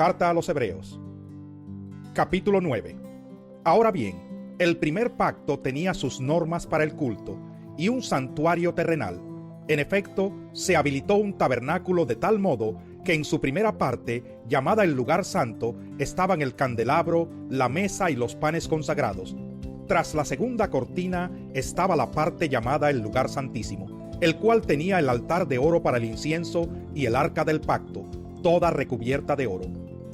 Carta a los Hebreos, capítulo 9. Ahora bien, el primer pacto tenía sus normas para el culto y un santuario terrenal. En efecto, se habilitó un tabernáculo de tal modo que en su primera parte, llamada el lugar santo, estaban el candelabro, la mesa y los panes consagrados. Tras la segunda cortina estaba la parte llamada el lugar santísimo, el cual tenía el altar de oro para el incienso y el arca del pacto, toda recubierta de oro.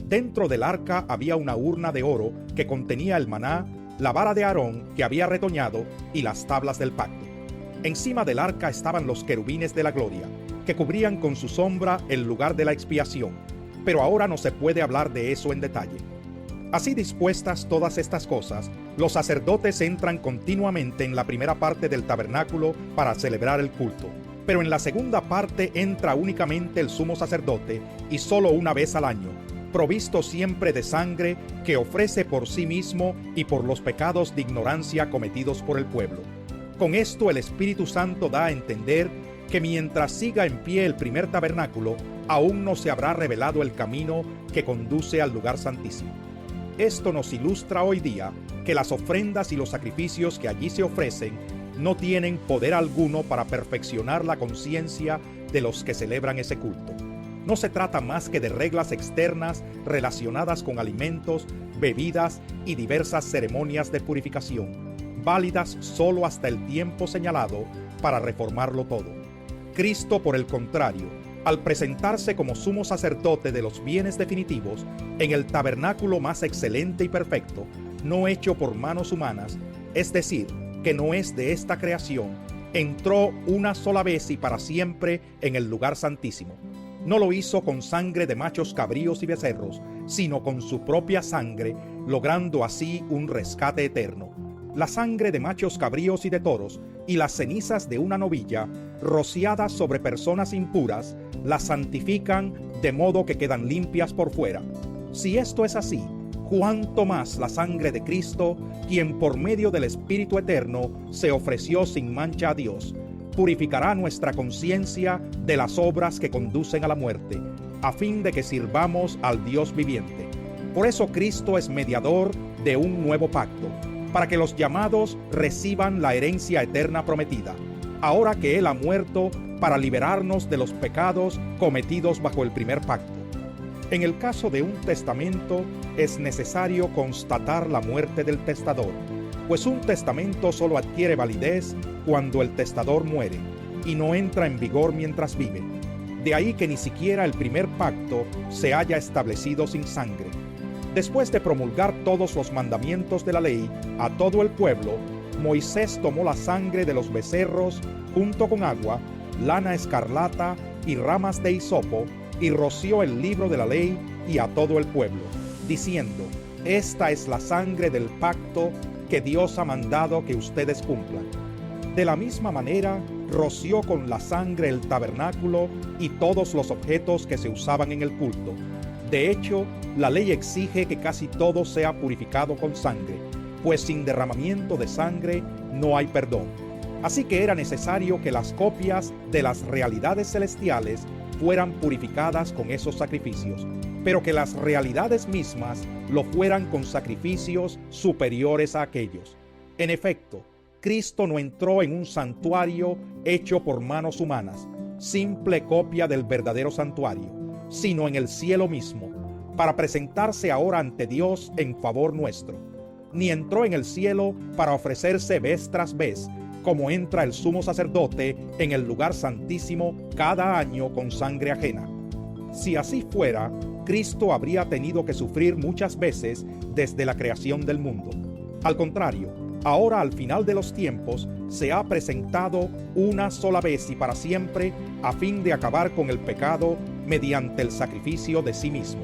Dentro del arca había una urna de oro que contenía el maná, la vara de Aarón que había retoñado y las tablas del pacto. Encima del arca estaban los querubines de la gloria, que cubrían con su sombra el lugar de la expiación, pero ahora no se puede hablar de eso en detalle. Así dispuestas todas estas cosas, los sacerdotes entran continuamente en la primera parte del tabernáculo para celebrar el culto, pero en la segunda parte entra únicamente el sumo sacerdote y solo una vez al año, provisto siempre de sangre que ofrece por sí mismo y por los pecados de ignorancia cometidos por el pueblo. Con esto el Espíritu Santo da a entender que mientras siga en pie el primer tabernáculo, aún no se habrá revelado el camino que conduce al lugar santísimo. Esto nos ilustra hoy día que las ofrendas y los sacrificios que allí se ofrecen no tienen poder alguno para perfeccionar la conciencia de los que celebran ese culto. No se trata más que de reglas externas relacionadas con alimentos, bebidas y diversas ceremonias de purificación, válidas solo hasta el tiempo señalado para reformarlo todo. Cristo, por el contrario, al presentarse como sumo sacerdote de los bienes definitivos, en el tabernáculo más excelente y perfecto, no hecho por manos humanas, es decir, que no es de esta creación, entró una sola vez y para siempre en el lugar santísimo. No lo hizo con sangre de machos cabríos y becerros, sino con su propia sangre, logrando así un rescate eterno. La sangre de machos cabríos y de toros y las cenizas de una novilla, rociadas sobre personas impuras, las santifican de modo que quedan limpias por fuera. Si esto es así, cuánto más la sangre de Cristo, quien por medio del Espíritu Eterno se ofreció sin mancha a Dios, purificará nuestra conciencia de las obras que conducen a la muerte, a fin de que sirvamos al Dios viviente. Por eso Cristo es mediador de un nuevo pacto, para que los llamados reciban la herencia eterna prometida, ahora que Él ha muerto para liberarnos de los pecados cometidos bajo el primer pacto. En el caso de un testamento, es necesario constatar la muerte del testador, pues un testamento solo adquiere validez cuando el testador muere y no entra en vigor mientras vive. De ahí que ni siquiera el primer pacto se haya establecido sin sangre. Después de promulgar todos los mandamientos de la ley a todo el pueblo, Moisés tomó la sangre de los becerros junto con agua, lana escarlata y ramas de hisopo, y roció el libro de la ley y a todo el pueblo, diciendo: esta es la sangre del pacto que Dios ha mandado que ustedes cumplan. De la misma manera, roció con la sangre el tabernáculo y todos los objetos que se usaban en el culto. De hecho, la ley exige que casi todo sea purificado con sangre, pues sin derramamiento de sangre no hay perdón. Así que era necesario que las copias de las realidades celestiales fueran purificadas con esos sacrificios, pero que las realidades mismas lo fueran con sacrificios superiores a aquellos. En efecto, Cristo no entró en un santuario hecho por manos humanas, simple copia del verdadero santuario, sino en el cielo mismo, para presentarse ahora ante Dios en favor nuestro. Ni entró en el cielo para ofrecerse vez tras vez, como entra el sumo sacerdote en el lugar santísimo cada año con sangre ajena. Si así fuera, Cristo habría tenido que sufrir muchas veces desde la creación del mundo. Al contrario, ahora al final de los tiempos se ha presentado una sola vez y para siempre a fin de acabar con el pecado mediante el sacrificio de sí mismo.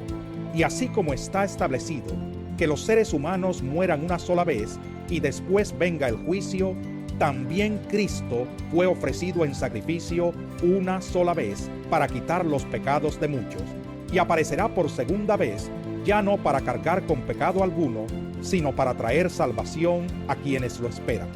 Y así como está establecido que los seres humanos mueran una sola vez y después venga el juicio, también Cristo fue ofrecido en sacrificio una sola vez para quitar los pecados de muchos, y aparecerá por segunda vez, ya no para cargar con pecado alguno, sino para traer salvación a quienes lo esperan.